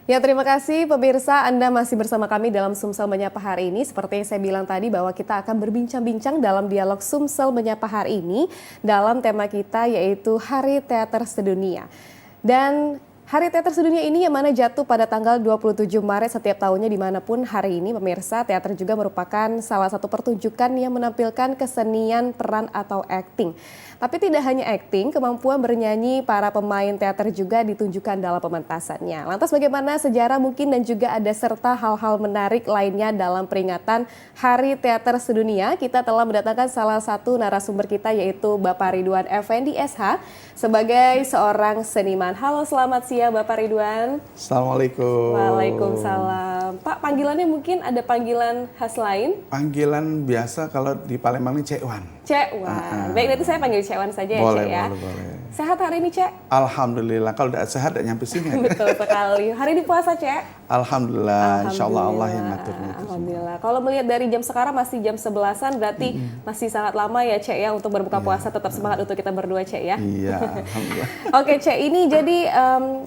Ya, terima kasih pemirsa, Anda masih bersama kami dalam Sumsel Menyapa hari ini. Seperti yang saya bilang tadi bahwa kita akan berbincang-bincang dalam dialog Sumsel Menyapa hari ini dalam tema kita yaitu Hari Teater Sedunia. Dan Hari Teater Sedunia ini yang mana jatuh pada tanggal 27 Maret setiap tahunnya dimanapun hari ini pemirsa, teater juga merupakan salah satu pertunjukan yang menampilkan kesenian peran atau acting. Tapi tidak hanya acting, kemampuan bernyanyi para pemain teater juga ditunjukkan dalam pementasannya. Lantas bagaimana sejarah mungkin dan juga ada serta hal-hal menarik lainnya dalam peringatan Hari Teater Sedunia, kita telah mendatangkan salah satu narasumber kita yaitu Bapak Ridwan Effendi SH sebagai seorang seniman. Halo, selamat siang Bapak Ridwan. Assalamualaikum. Waalaikumsalam. Pak, panggilannya mungkin ada panggilan khas lain? Panggilan biasa kalau di Palembang ini Cek Wan. Cek Wan. Baik, nanti saya panggil Cek Wan saja ya, boleh, Cek ya. Boleh. Sehat hari ini, Cek? Alhamdulillah. Kalau tidak sehat tidak nyampe sini. Betul sekali. Hari ini puasa, Cek? Alhamdulillah. Insya Allah Allah yang ngaturnya itu. Alhamdulillah. Kalau melihat dari jam sekarang masih jam 11-an, berarti masih sangat lama ya, Cek ya, untuk berbuka puasa. Tetap semangat untuk kita berdua, Cek ya. Iya, Alhamdulillah. Oke, Cek, ini jadi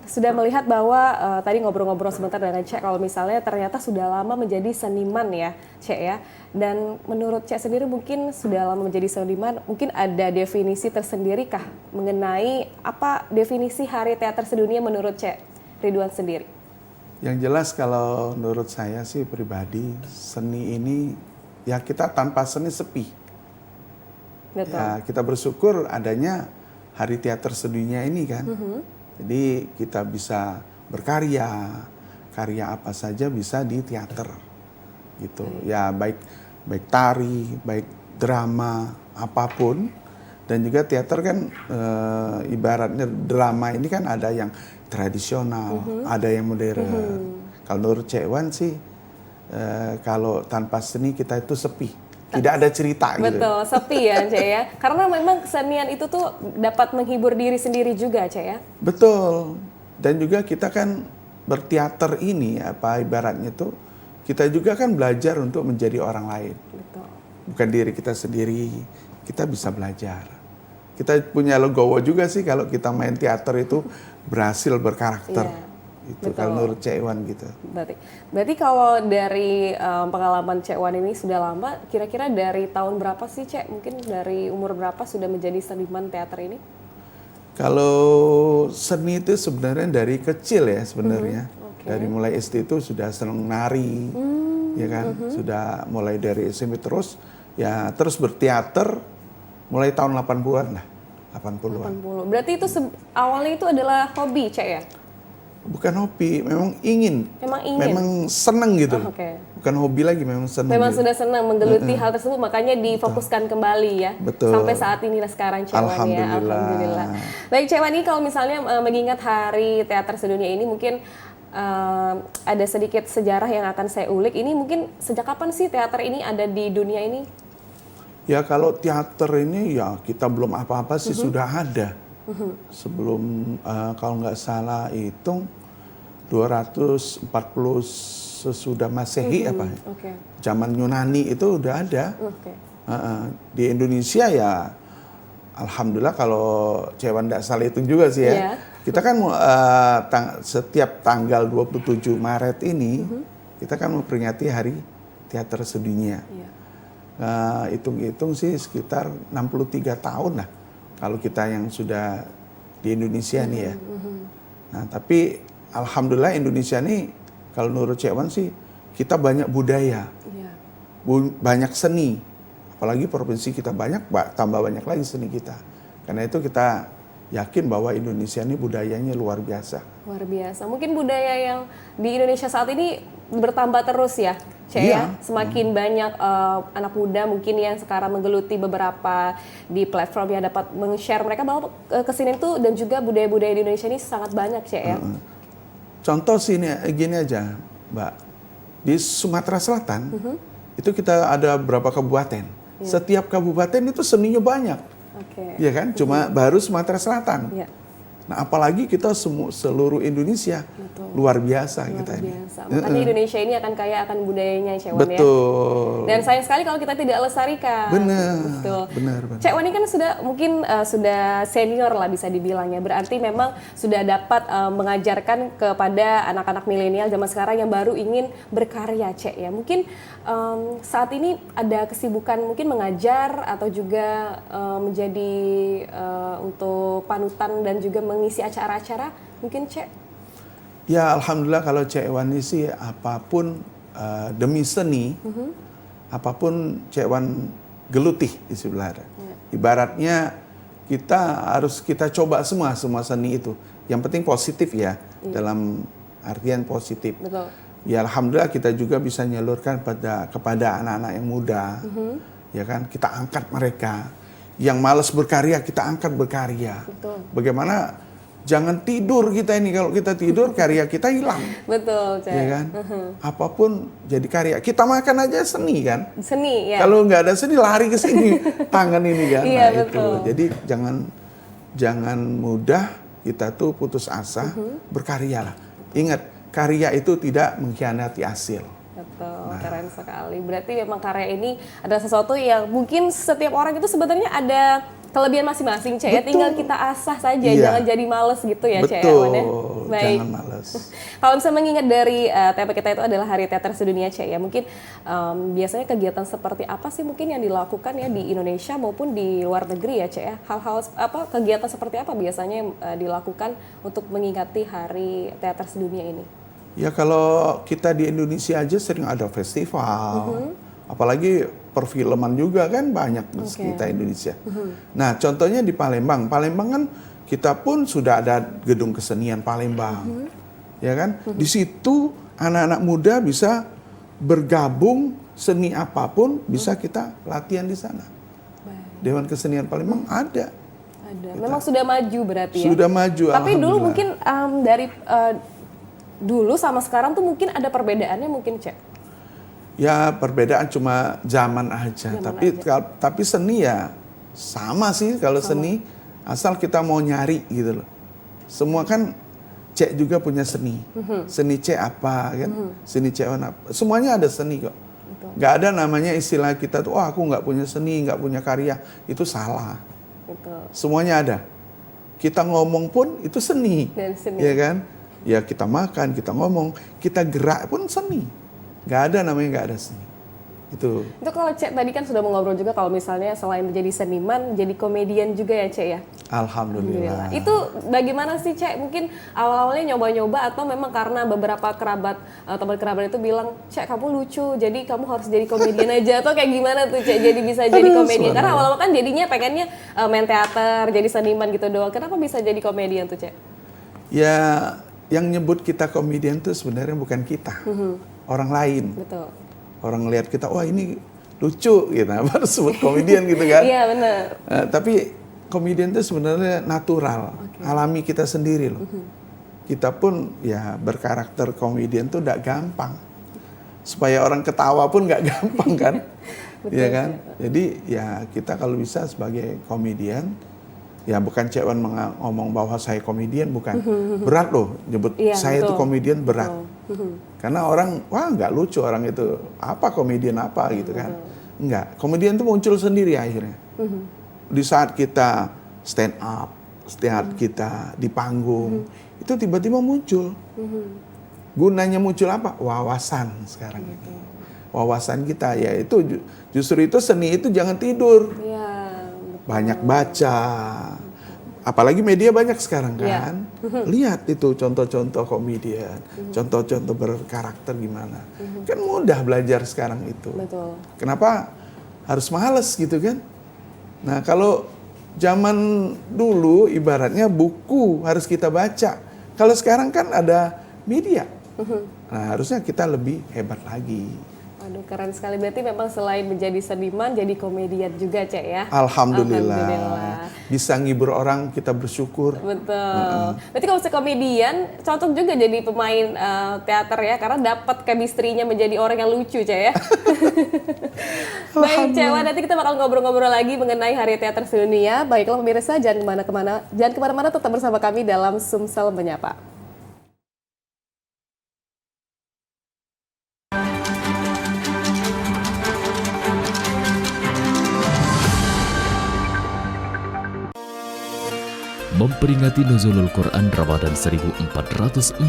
sudah melihat bahwa tadi ngobrol-ngobrol sebentar dengan Cek, kalau misalnya ternyata sudah lama menjadi seniman ya, Cek ya. Dan menurut Cek sendiri mungkin sudah lama menjadi seniman, mungkin ada definisi tersendiri kah mengenai apa definisi Hari Teater Sedunia menurut Cek Ridwan sendiri? Yang jelas kalau menurut saya sih pribadi, seni ini ya kita tanpa seni sepi. Betul. Ya, kita bersyukur adanya Hari Teater Sedunia ini kan. Jadi kita bisa berkarya, karya apa saja bisa di teater gitu. Ya baik tari, baik drama, apapun. Dan juga teater kan ibaratnya drama ini kan ada yang tradisional, ada yang modern. Kalau menurut Cek Wan sih kalau tanpa seni kita itu sepi. Tidak ada cerita gitu. Betul, sepi ya, Cek ya. Karena memang kesenian itu tuh dapat menghibur diri sendiri juga, Cek ya. Betul. Dan juga kita kan berteater ini apa ibaratnya tuh kita juga kan belajar untuk menjadi orang lain. Betul. Bukan diri kita sendiri, kita bisa belajar. Kita punya legowo juga sih kalau kita main teater itu berhasil berkarakter. Iya. Itu kalau menurut Cek Wan gitu. Berarti kalau dari pengalaman Cek Wan ini sudah lama, kira-kira dari tahun berapa sih Cek? Mungkin dari umur berapa sudah menjadi seniman teater ini? Kalau seni itu sebenarnya dari kecil ya sebenarnya. Dari mulai SD itu sudah senang nari, ya kan? Sudah mulai dari SMP terus berteater mulai tahun 80-an lah. 80-an. 80. Berarti itu awalnya itu adalah hobi, Cek ya? Bukan hobi, memang ingin. Memang ingin? Memang seneng gitu. Okay. Bukan hobi lagi, memang seneng. Memang gitu. sudah senang menggeluti hal tersebut, makanya difokuskan kembali ya. Betul. Sampai saat ini sekarang Cek Wan ya. Alhamdulillah. Baik Cek Wan, ini kalau misalnya mengingat Hari Teater Sedunia ini mungkin ada sedikit sejarah yang akan saya ulik. Ini mungkin sejak kapan sih teater ini ada di dunia ini? Ya kalau teater ini ya kita belum apa-apa sih sudah ada. Sebelum kalau nggak salah hitung 240 sesudah Masehi apa? Zaman Yunani itu udah ada. Di Indonesia ya alhamdulillah kalau Cek Wan nggak salah hitung juga sih ya. Yeah. Kita kan setiap tanggal 27 Maret ini kita kan memperingati Hari Teater Sedunia. Hitung-hitung sih sekitar 63 tahun lah kalau kita yang sudah di Indonesia nih ya. Nah tapi alhamdulillah Indonesia nih kalau menurut Cek Wan sih kita banyak budaya, banyak seni. Apalagi provinsi kita banyak, tambah banyak lagi seni kita. Karena itu kita yakin bahwa Indonesia ini budayanya luar biasa. Luar biasa. Mungkin budaya yang di Indonesia saat ini bertambah terus ya, Cek ya. Semakin banyak anak muda mungkin yang sekarang menggeluti beberapa di platform yang dapat meng-share mereka bahwa kesenian itu dan juga budaya-budaya di Indonesia ini sangat banyak, Cek ya. Contoh sini gini aja, Mbak. Di Sumatera Selatan itu kita ada berapa kabupaten. Setiap kabupaten itu seninya banyak. Ya kan? Cuma baru Sumatera Selatan. Nah, apalagi kita seluruh Indonesia. Betul. Luar biasa Luar kita ini. biasa. Makanya Indonesia ini akan kaya akan budayanya, Cek Wan ya. Betul. Dan sayang sekali kalau kita tidak lestarikan. Benar. Betul. Benar. Cek Wan ini kan mungkin sudah senior lah bisa dibilang ya. Berarti memang sudah dapat mengajarkan kepada anak-anak milenial zaman sekarang yang baru ingin berkarya, Cek ya. Mungkin saat ini ada kesibukan mungkin mengajar atau juga menjadi untuk panutan dan juga mengisi acara-acara mungkin, Cek? Ya, alhamdulillah kalau Cek Wan ini sih apapun demi seni, apapun Cek Wan geluti istilahnya. Ibaratnya kita coba semua seni itu. Yang penting positif ya, dalam artian positif. Betul. Ya alhamdulillah kita juga bisa nyalurkan kepada anak-anak yang muda, ya kan, kita angkat mereka. Yang malas berkarya kita angkat berkarya. Betul. Bagaimana jangan tidur kita ini, kalau kita tidur karya kita hilang. Betul, Cek. Ya kan? Apapun jadi karya. Kita makan aja seni kan? Seni ya. Kalau nggak ada seni lari ke sini tangan ini kan. Iya, Nah, betul. itu. Jadi jangan mudah kita tuh putus asa, berkaryalah. Ingat, karya itu tidak mengkhianati hasil. Betul, keren sekali. Berarti memang karya ini adalah sesuatu yang mungkin setiap orang itu sebenarnya ada kelebihan masing-masing, Cek ya. Tinggal kita asah saja, Iya. jangan jadi males gitu ya, Cek ya, Betul, Wan ya. Baik. jangan males. Kalau bisa mengingat dari tema kita itu adalah Hari Teater Sedunia, Cek ya. Mungkin biasanya kegiatan seperti apa sih mungkin yang dilakukan ya di Indonesia maupun di luar negeri ya, Cek ya. Hal-hal kegiatan seperti apa biasanya yang dilakukan untuk mengingati Hari Teater Sedunia ini? Ya kalau kita di Indonesia aja sering ada festival, apalagi perfilman juga kan banyak di kita Indonesia. Nah contohnya di Palembang, kan kita pun sudah ada gedung kesenian Palembang, ya kan? Di situ anak-anak muda bisa bergabung seni apapun bisa kita latihan di sana. Dewan Kesenian Palembang ada. Memang sudah maju berarti ya. Sudah maju. Tapi dulu alhamdulillah. mungkin dari dulu sama sekarang tuh mungkin ada perbedaannya mungkin, Cek. Ya perbedaan cuma zaman aja. Tapi seni ya sama sih kalau seni, asal kita mau nyari gitu loh. Semua kan Cek juga punya seni. Seni Cek apa kan? Seni Cek Wan apa? Semuanya ada seni kok. Nggak ada namanya istilah kita tuh, oh aku nggak punya seni, nggak punya karya. Itu salah. Betul. Semuanya ada. Kita ngomong pun itu seni. Dan seni. Ya kan? Ya kita makan, kita ngomong, kita gerak pun seni. Nggak ada namanya nggak ada seni. Itu Kalau Cek tadi kan sudah mengobrol juga kalau misalnya selain menjadi seniman, jadi komedian juga ya, Cek ya? alhamdulillah. Itu bagaimana sih, Cek? Mungkin awal-awalnya nyoba-nyoba atau memang karena beberapa teman kerabat itu bilang, Cek kamu lucu, jadi kamu harus jadi komedian aja, atau kayak gimana tuh, Cek? Jadi bisa jadi komedian? Karena awal-awal kan jadinya pengennya main teater, jadi seniman gitu doang. Kenapa bisa jadi komedian tuh, Cek? Ya yang nyebut kita komedian tuh sebenarnya bukan kita, orang lain. Betul. Orang lihat kita, wah ini lucu gitu, baru sebut komedian gitu kan. Iya benar. Tapi komedian itu sebenarnya natural, alami kita sendiri loh. Kita pun ya berkarakter komedian tuh tidak gampang. Supaya orang ketawa pun nggak gampang kan. Iya kan? Jadi ya kita kalau bisa sebagai komedian, ya bukan Cek Wan ngomong bahwa saya komedian, bukan. Berat loh nyebut saya itu komedian, berat. Karena orang, wah nggak lucu orang itu, apa komedian apa gitu kan. Enggak, komedian itu muncul sendiri akhirnya. Di saat kita stand up, saat kita di panggung, itu tiba-tiba muncul. Gunanya muncul apa? Wawasan sekarang ini. Wawasan kita, ya itu justru itu seni itu jangan tidur. Iya. Banyak baca. Apalagi media banyak sekarang kan. Lihat itu contoh-contoh komedian, contoh-contoh berkarakter gimana. Kan mudah belajar sekarang itu. Betul. Kenapa harus males gitu kan? Nah kalau zaman dulu ibaratnya buku harus kita baca. Kalau sekarang kan ada media. Nah harusnya kita lebih hebat lagi. Waduh, keren sekali. Berarti memang selain menjadi seniman, jadi komedian juga, Cek ya? Alhamdulillah. Bisa ngibur orang, kita bersyukur. Betul. Berarti kalau komedian, cocok juga jadi pemain teater ya, karena dapat chemistry-nya menjadi orang yang lucu, Cek ya? Baik, Cek, nanti kita bakal ngobrol-ngobrol lagi mengenai Hari Teater Sedunia. Baiklah pemirsa, jangan kemana-mana, tetap bersama kami dalam Sumsel Menyapa. Memperingati Nuzulul Quran Ramadan 1445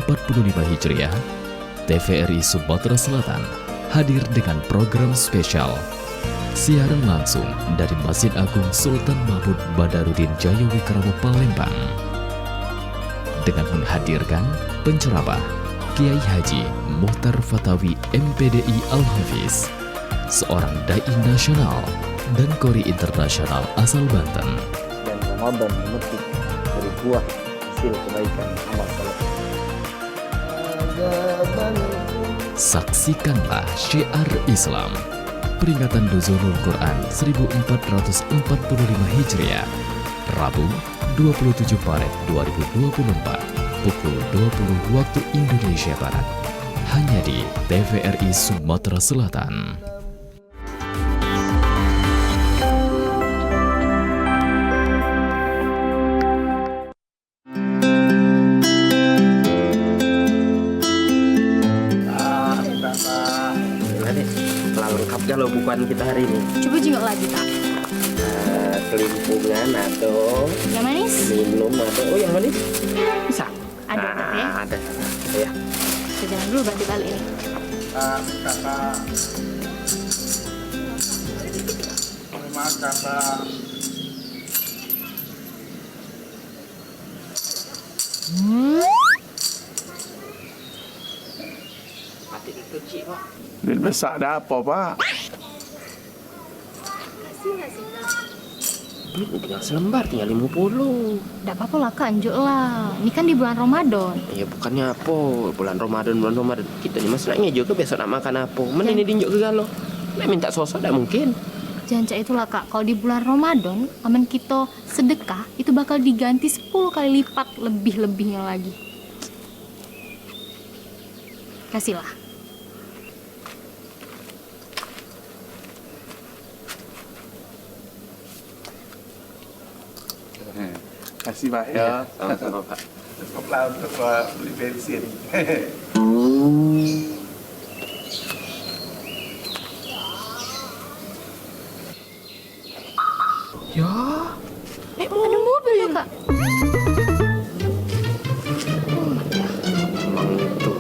Hijriah, TVRI Sumatera Selatan hadir dengan program spesial siaran langsung dari Masjid Agung Sultan Mahmud Badarudin Jayawikrama Palembang dengan menghadirkan penceramah Kiai Haji Muhtar Fatawi MPDI Al-Hafiz, seorang dai nasional dan qori internasional asal Banten. Dan Ramadan memetik dari buah hasil kebaikan amal saleh. Saksikanlah syiar Islam peringatan Nuzulul Quran 1445 Hijriah, Rabu 27 Maret 2024 pukul 20 waktu Indonesia Barat, hanya di TVRI Sumatera Selatan. Lengkap kalau bukuan kita hari ini. Coba jenguk lagi, Kak. Kelimpungan atau Yang manis? minum atau yang manis bisa. Ada, berarti ya? Ada. Ya. Kita jalan dulu berarti kali ini. Kakak. Terima kakak. Mati dicuci, Pak. Duit besar ada apa, Pak? Duit tinggal selembar, tinggal 50. Nggak apa-apa lah, Kak. Anjuk lah. Ini kan di bulan Ramadan. Ya bukannya apa, bulan Ramadan. Kita nih masalahnya juga besok nak makan apa. Mana ini dinjuk ke galau. Nak minta sosok tak mungkin. Jangan cak itulah, Kak. Kalau di bulan Ramadan, aman kita sedekah, itu bakal diganti 10 kali lipat lebih-lebihnya lagi. Kasihlah. Kasih Pak ya. Sama-sama, Pak. Cukuplah untuk beli bensin. Ya, Ada mobil ya, Kak. emang itu.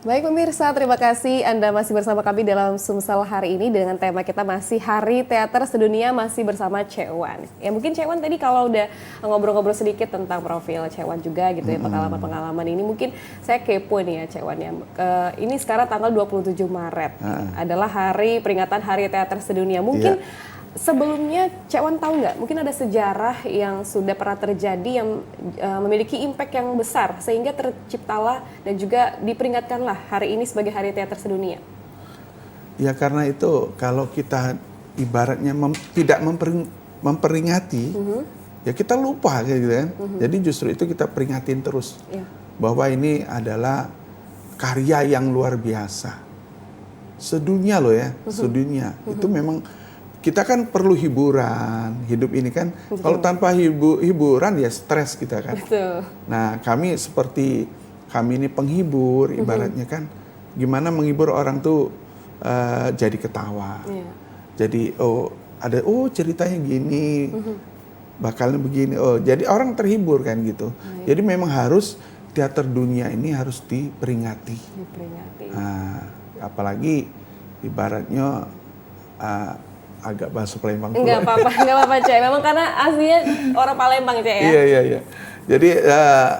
Baik pemirsa, terima kasih Anda masih bersama kami dalam Sumsel hari ini dengan tema kita masih Hari Teater Sedunia, masih bersama Cek Wan. Ya mungkin Cek Wan tadi kalau udah ngobrol-ngobrol sedikit tentang profil Cek Wan juga gitu ya, pengalaman-pengalaman ini mungkin saya kepo nih ya Cek Wan ya. Ini sekarang tanggal 27 Maret adalah hari peringatan Hari Teater Sedunia. Mungkin sebelumnya Cek Wan tahu nggak, mungkin ada sejarah yang sudah pernah terjadi yang memiliki impact yang besar sehingga terciptalah dan juga diperingatkanlah hari ini sebagai Hari Teater Sedunia. Ya karena itu kalau kita ibaratnya tidak memperingati, ya kita lupa kayak gitu kan. Jadi justru itu kita peringatin terus bahwa ini adalah karya yang luar biasa. Sedunia loh ya, sedunia. Itu memang kita kan perlu hiburan, hidup ini kan. Kalau tanpa hiburan ya stres kita kan. Betul. Nah kami ini penghibur, ibaratnya kan. Gimana menghibur orang tuh jadi ketawa. Jadi ceritanya gini, bakalnya begini. Jadi orang terhibur kan gitu. Jadi memang harus teater dunia ini harus diperingati. Nah, apalagi ibaratnya agak bahasa Palembang pula. Enggak apa-apa, enggak apa-apa Cek. Memang karena aslinya orang Palembang Cek ya. Iya. Jadi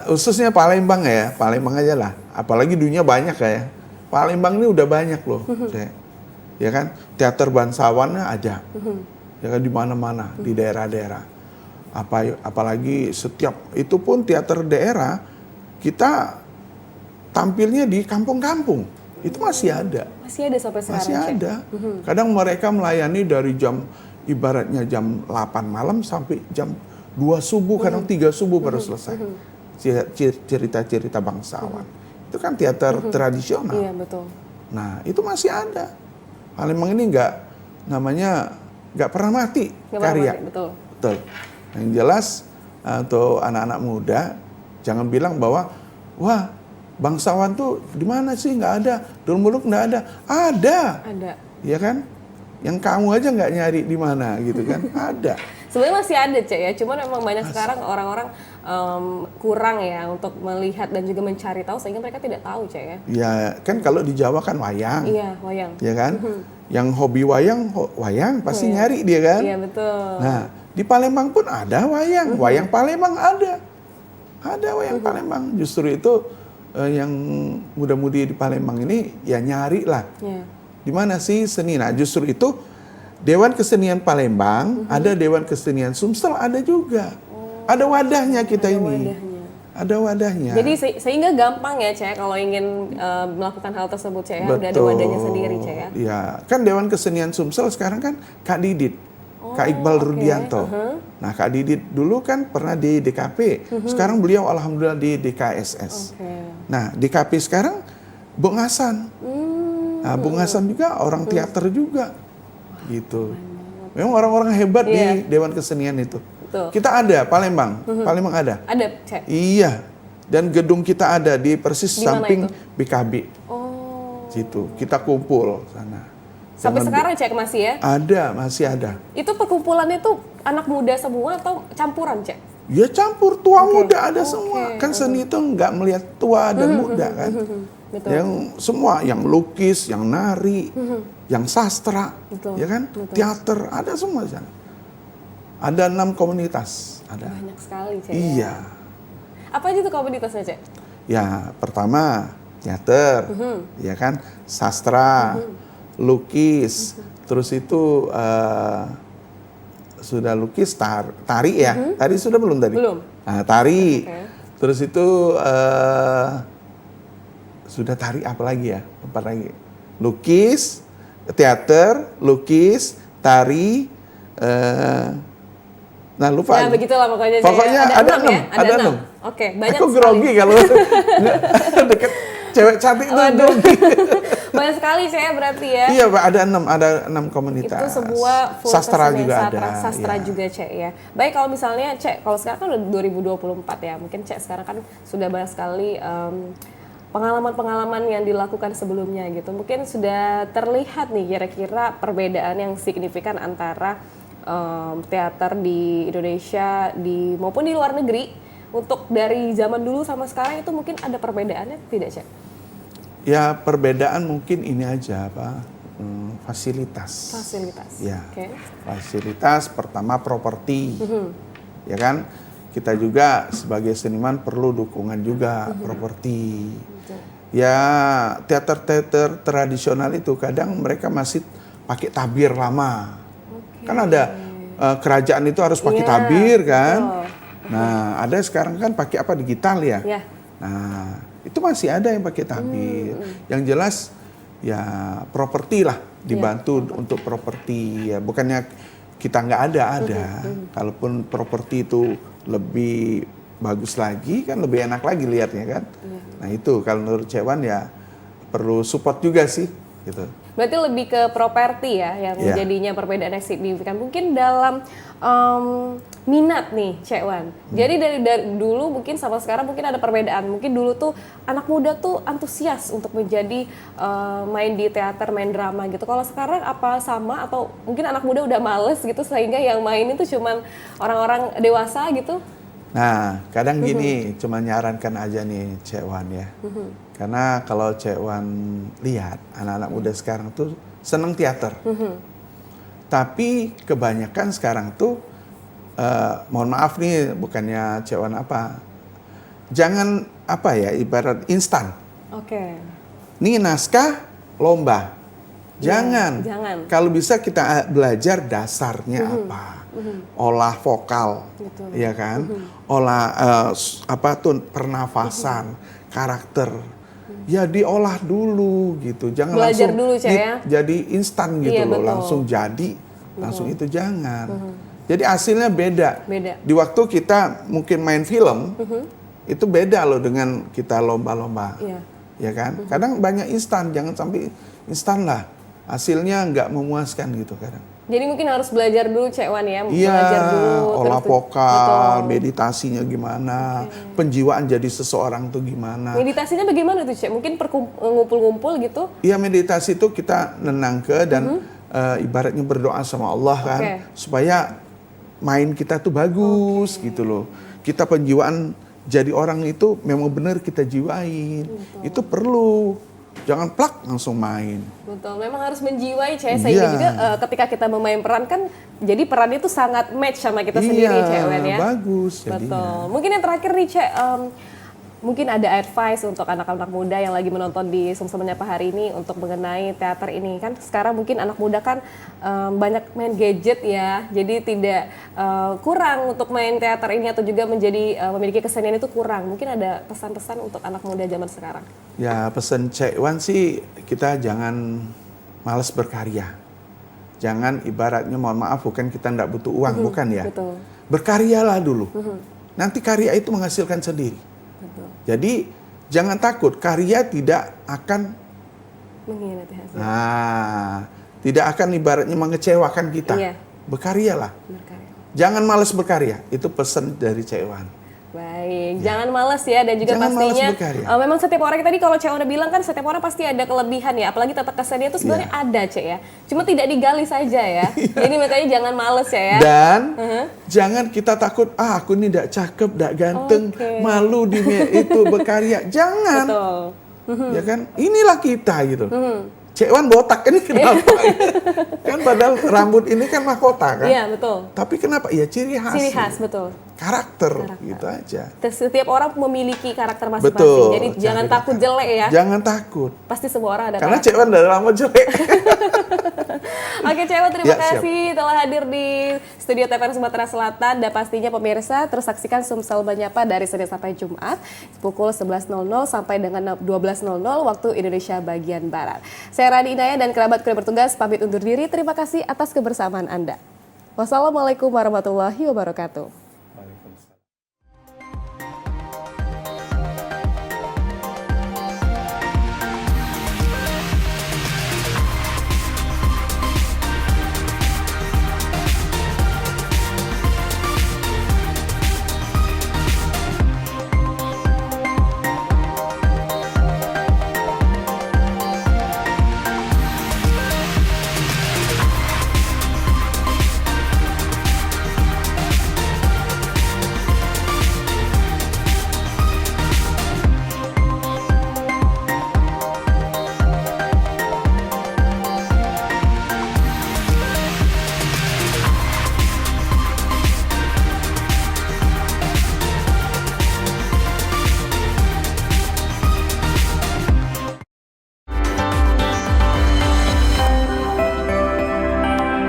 khususnya Palembang ya, Palembang aja lah. Apalagi dunia banyak ya. Palembang ini udah banyak loh, Cek. Ya kan, teater bangsawannya ada. Ya kan di mana-mana, di daerah-daerah. Apalagi setiap itu pun teater daerah kita tampilnya di kampung-kampung. Itu masih ada. Masih ada sampai sekarang Masih Cek. ada. Kadang mereka melayani dari ibaratnya jam 8 malam sampai jam 2 subuh, kadang 3 subuh baru selesai. Cerita-cerita bangsawan. Itu kan teater tradisional. Iya, betul. Nah, itu masih ada. Palembang ini nggak pernah mati Nggak pernah karya. mati, betul. Betul. Yang jelas untuk anak-anak muda jangan bilang bahwa wah bangsawan tuh di mana sih, nggak ada, dulu nggak ada. Ada, ya kan? Yang kamu aja nggak nyari di mana gitu kan? Ada. Sebenarnya masih ada Cek ya, cuman memang banyak sekarang orang-orang kurang ya untuk melihat dan juga mencari tahu sehingga mereka tidak tahu Cek ya. Ya kan kalau di Jawa kan wayang. Iya, wayang. Ya kan? Yang hobi wayang pasti nyari dia kan? Iya, betul. Nah, di Palembang pun ada wayang. Wayang Palembang ada. Ada wayang Palembang. Justru itu yang muda-mudi di Palembang ini ya nyari lah. Iya. Di mana sih seni? Nah, justru itu Dewan Kesenian Palembang, ada Dewan Kesenian Sumsel, ada juga. Ada wadahnya kita ini. Ada wadahnya. Jadi sehingga gampang ya Cek kalau ingin melakukan hal tersebut Cek ya, udah ada wadahnya sendiri Cek ya. Iya, kan Dewan Kesenian Sumsel sekarang kan Kak Didit. Kak Iqbal Rudianto. Nah, Kak Didit dulu kan pernah di DKP. Sekarang beliau alhamdulillah di DKSS. Nah, DKP sekarang Bung Hasan. Nah, Bung Hasan juga orang teater juga. Gitu. Memang orang-orang hebat di Dewan Kesenian itu. Betul. Kita ada Palembang. Palembang ada. Ada Cek. Iya. Dan gedung kita ada di persis Di mana samping itu? BKB. Oh. Situ. Kita kumpul sana. Sampai Jangan- sekarang Cek masih ya? Ada, masih ada. Itu perkumpulannya tuh anak muda semua atau campuran Cek? Ya campur tua Oke. muda ada semua. Kan seni itu nggak melihat tua dan muda kan. Betul. Yang semua, yang lukis, yang nari, yang sastra, Betul, ya kan, betul. teater, ada semua di sana. Ada 6 komunitas, ada. Banyak sekali Cek. Iya. Apa aja tuh komunitasnya Cek? Ya pertama teater, ya kan, sastra, lukis, terus itu sudah lukis, tari ya, tari sudah belum tadi? Belum. Nah, tari, Oke. terus itu sudah tari apa lagi ya? Apa lagi? Lukis, teater, lukis, tari. Nah lupa. Ya begitulah pokoknya. Cek, Pokoknya ya. ada 6 6, ya? ada 6. Oke, banyak Aku sekali. grogi kalau deket cewek cantik tuh grogi. Banyak sekali saya berarti ya. Iya, Pak, ada 6 komunitas. Itu sebuah full sastra kesenian, juga ada. sastra iya. juga Cek ya. Baik, kalau misalnya Cek, kalau sekarang kan udah 2024 ya, mungkin Cek sekarang kan sudah banyak sekali pengalaman-pengalaman yang dilakukan sebelumnya gitu. Mungkin sudah terlihat nih kira-kira perbedaan yang signifikan antara teater di Indonesia maupun di luar negeri. Untuk dari zaman dulu sama sekarang itu mungkin ada perbedaannya tidak Cek? Ya perbedaan mungkin ini aja Pak, fasilitas. Fasilitas. Ya. Oke. Fasilitas pertama properti. Ya kan? Kita juga sebagai seniman perlu dukungan juga properti. Ya teater-teater tradisional itu kadang mereka masih pakai tabir lama. Kan ada kerajaan itu harus pakai Iya, tabir kan. betul. Nah, ada sekarang kan pakai apa digital ya. Ya. Nah, itu masih ada yang pakai tabir. Yang jelas ya properti lah dibantu untuk properti ya. Bukannya kita nggak ada. Kalaupun properti itu lebih bagus lagi kan lebih enak lagi lihatnya kan. Nah, itu kalau menurut Cewan ya perlu support juga sih gitu. Berarti lebih ke properti ya yang Iya. jadinya perbedaan yang signifikan. Mungkin dalam minat nih Cek Wan. Jadi dari dulu mungkin sama sekarang mungkin ada perbedaan. Mungkin dulu tuh anak muda tuh antusias untuk menjadi main di teater, main drama gitu. Kalau sekarang apa sama atau mungkin anak muda udah males gitu sehingga yang main itu cuman orang-orang dewasa gitu? Nah, kadang gini, cuma nyarankan aja nih Cek Wan ya. Karena kalau Cek Wan lihat anak-anak muda sekarang tuh seneng teater. Tapi kebanyakan sekarang tuh, mohon maaf nih, bukannya Cek Wan apa, jangan apa ya, ibarat instan. Oke. Ini naskah lomba. Jangan. Kalau bisa kita belajar dasarnya apa. Olah vokal, Betul. ya kan? Olah apa tuh pernafasan, karakter. Ya diolah dulu gitu. Jangan Belajar langsung dulu, Cek, ya. jadi instan gitu Iya, loh, betul. langsung jadi. Langsung itu jangan. Jadi hasilnya beda. Beda. Di waktu kita mungkin main film, itu beda loh dengan kita lomba-lomba. Iya. Ya kan? Kadang banyak instan, jangan sampai instan lah. Hasilnya nggak memuaskan gitu kadang. Jadi mungkin harus belajar dulu, Cek Wan ya. Iya, Belajar dulu. olah terus- vokal, Betul. meditasinya gimana, penjiwaan jadi seseorang tuh gimana. Meditasinya bagaimana tuh, Cek? Mungkin ngumpul-ngumpul gitu? Iya, meditasi itu kita nenangke dan ibaratnya berdoa sama Allah kan, Oke. supaya main kita tuh bagus gitu loh. Kita penjiwaan jadi orang itu memang benar kita jiwain. Itu perlu. Jangan plak langsung main. Betul, memang harus menjiwai, Cek. Sehingga Iya. juga ketika kita memain peran kan, jadi peran itu sangat match sama kita sendiri, Cek Wan ya. Bagus Betul. jadinya. Mungkin yang terakhir nih, Cek, mungkin ada advice untuk anak-anak muda yang lagi menonton di Sumsel Menyapa hari ini untuk mengenai teater ini. Kan sekarang mungkin anak muda kan banyak main gadget ya, jadi tidak kurang untuk main teater ini atau juga menjadi memiliki kesenian itu kurang. Mungkin ada pesan-pesan untuk anak muda zaman sekarang. Ya pesan Cek Wan sih, kita jangan malas berkarya. Jangan ibaratnya, mohon maaf, bukan kita nggak butuh uang, bukan ya. Betul. Berkaryalah dulu. Nanti karya itu menghasilkan sendiri. Betul. Jadi jangan takut, karya tidak akan Mengkhianati hasil. tidak akan ibaratnya mengecewakan kita. Iya. Berkaryalah. Berkarya. Jangan malas berkarya. Itu pesan dari Cek Wan. Baik, jangan malas ya, dan juga Jangan malas pastinya berkarya. memang setiap orang tadi kalau Cek udah bilang kan setiap orang pasti ada kelebihan ya, apalagi tata kesenian itu sebenarnya ada, Cek ya, cuma tidak digali saja ya. Jadi makanya jangan malas ya. Dan jangan kita takut, aku ini tidak cakep, tidak ganteng, Oke. malu di itu berkarya. Jangan. Betul. Ya kan? Inilah kita gitu. Cek Wan botak ini kenapa? Kan padahal rambut ini kan mahkota kan? Iya, betul. Tapi kenapa? Ya ciri khas. Ciri khas, betul. Karakter, gitu aja. Setiap orang memiliki karakter masing-masing, Betul. jadi jangan Cari takut karakter. jelek ya. Jangan takut. Pasti semua orang ada Karena karakter. Cek Wan dari lama jelek. Oke, Cek Wan, terima Ya, siap. kasih telah hadir di studio TVRI Sumatera Selatan. Dan pastinya pemirsa terus saksikan Sumsel Menyapa dari Senin sampai Jumat pukul 11.00 sampai dengan 12.00 waktu Indonesia bagian Barat. Saya Rani Inaya dan kerabat yang bertugas pamit undur diri. Terima kasih atas kebersamaan Anda. Wassalamualaikum warahmatullahi wabarakatuh.